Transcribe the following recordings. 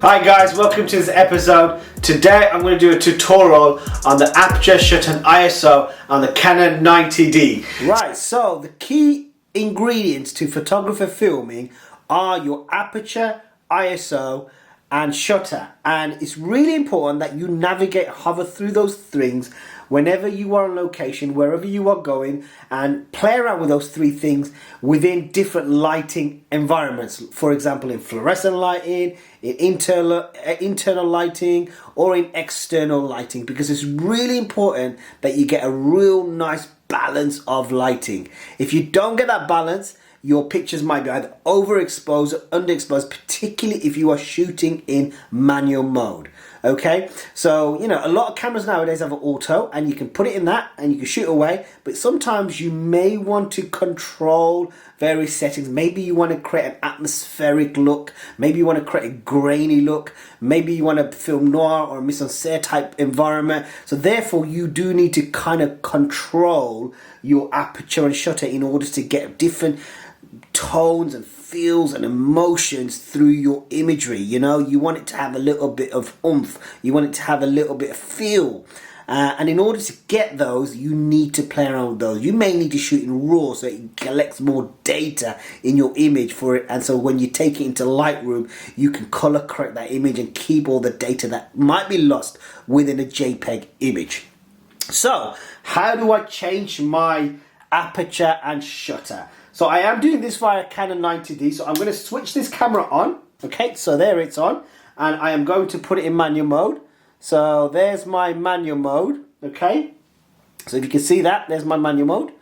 Hi guys, welcome to this episode. Today I'm going to do a tutorial on the Aperture shutter and ISO on the Canon 90D. Right, so the key ingredients to photographer filming are your aperture, ISO and shutter, and it's really important that you hover through those things whenever you are on location, wherever you are going, and play around with those three things within different lighting environments. For example, in fluorescent lighting, in internal lighting, or in external lighting, because it's really important that you get a real nice balance of lighting. If you don't get that balance, your pictures might be either overexposed or underexposed, particularly if you are shooting in manual mode. Okay, so you know, a lot of cameras nowadays have an auto and you can put it in that and you can shoot away, but sometimes you may want to control various settings. Maybe you want to create an atmospheric look, maybe you want to create a grainy look, maybe you want to film noir or mise-en-scène type environment. So therefore you do need to kind of control your aperture and shutter in order to get different tones and feels and emotions through your imagery. You know, you want it to have a little bit of oomph, you want it to have a little bit of feel, and in order to get those, you need to play around with those. You may need to shoot in RAW so it collects more data in your image for it, and so when you take it into Lightroom, you can color correct that image and keep all the data that might be lost within a JPEG image. So how do I change my aperture and shutter? So I am doing this via Canon 90D, so I'm going to switch this camera on. Okay, so there it's on, and I am going to put it in manual mode. So there's my manual mode. Okay, so if you can see that, there's my manual mode.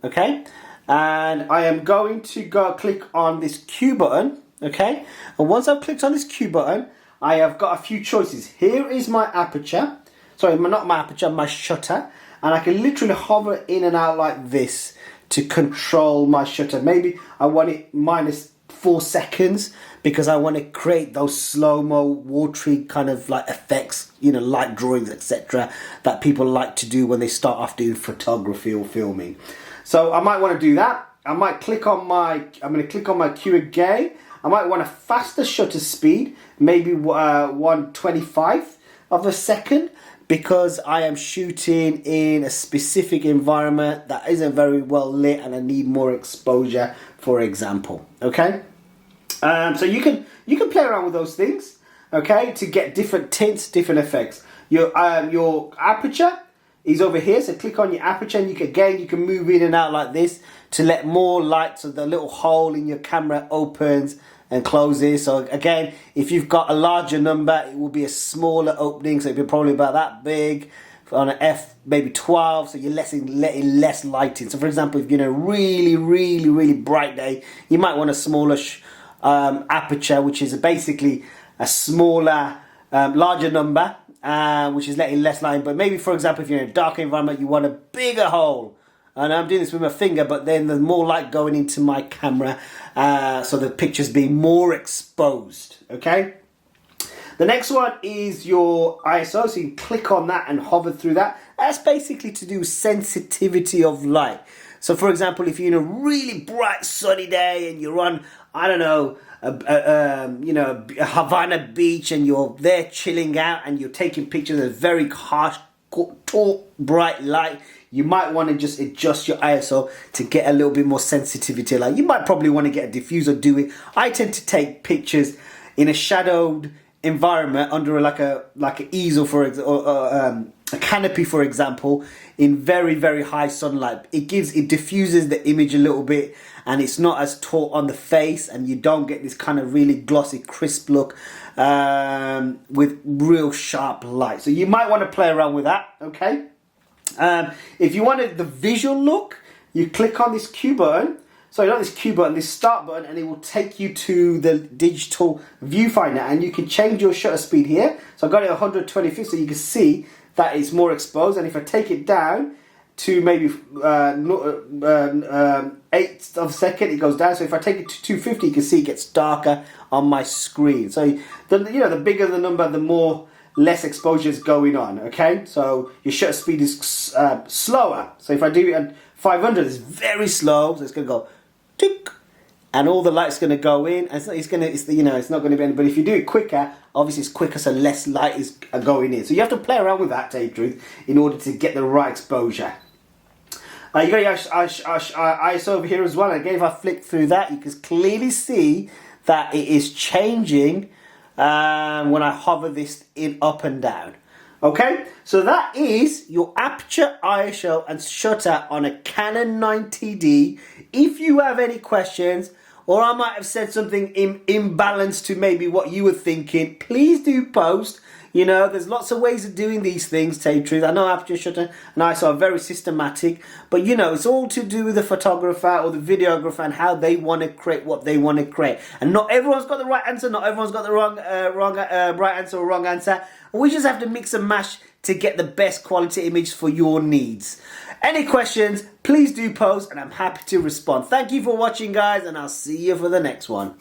Okay, and I am going to go click on this Q button. Okay, and once I've clicked on this Q button, I have got a few choices. Here is my aperture. Sorry, not my aperture, my shutter. And I can literally hover in and out like this to control my shutter. Maybe I want it -4 seconds because I want to create those slow-mo, watery kind of like effects, you know, light drawings, etc. that people like to do when they start off doing photography or filming. So I might want to do that. I might click on I'm going to click on my Q again. I might want a faster shutter speed, maybe 1/25 of a second, because I am shooting in a specific environment that isn't very well lit and I need more exposure, for example. Okay, so you can play around with those things, okay, to get different tints, different effects. Your aperture is over here, so click on your aperture and you can move in and out like this to let more light, so the little hole in your camera opens and closes. So again, if you've got a larger number, it will be a smaller opening, so it'll be probably about that big. On an f, maybe 12, so you're letting less light in. So for example, if you're in a really bright day, you might want a smaller aperture, which is basically a smaller, larger number, which is letting less light in. But maybe, for example, if you're in a dark environment, you want a bigger hole. And I'm doing this with my finger, but then there's more light going into my camera, so the picture's being more exposed, okay? The next one is your ISO, so you can click on that and hover through that. That's basically to do with sensitivity of light. So for example, if you're in a really bright sunny day and you're on, I don't know, a Havana beach and you're there chilling out and you're taking pictures of very harsh, taut, bright light, you might want to just adjust your ISO to get a little bit more sensitivity. Like you might probably want to get a diffuser do it. I tend to take pictures in a shadowed environment under like an easel, for example, a canopy, for example, in very high sunlight. It diffuses the image a little bit, and it's not as taut on the face, and you don't get this kind of really glossy, crisp look with real sharp light. So you might want to play around with that, okay? If you wanted the visual look, you click on this Q button. Sorry, not this Q button, this start button, and it will take you to the digital viewfinder, and you can change your shutter speed here. So I got it 125, so you can see that it's more exposed. And if I take it down to maybe 1/8 of a second, it goes down. So if I take it to 250, you can see it gets darker on my screen. So the bigger the number, the more less exposure is going on, okay? So your shutter speed is slower. So if I do it at 500, it's very slow, so it's going to go tick, and all the light's going to go in. And it's not going to be any. But if you do it quicker, obviously it's quicker, so less light is going in. So you have to play around with that, to tell you the truth, in order to get the right exposure. You got your ISO over here as well. Again, if I flick through that, you can clearly see that it is changing when I hover this in up and down. Okay, so that is your aperture, ISO and shutter on a Canon 90D. If you have any questions, or I might have said something imbalanced to maybe what you were thinking, please do post. You know, there's lots of ways of doing these things, to tell you the truth. I know aperture, shutter and ISO are very systematic, but you know, it's all to do with the photographer or the videographer and how they want to create what they want to create. And not everyone's got the right answer, not everyone's got the right answer or wrong answer. We just have to mix and match to get the best quality image for your needs. Any questions, please do post and I'm happy to respond. Thank you for watching, guys, and I'll see you for the next one.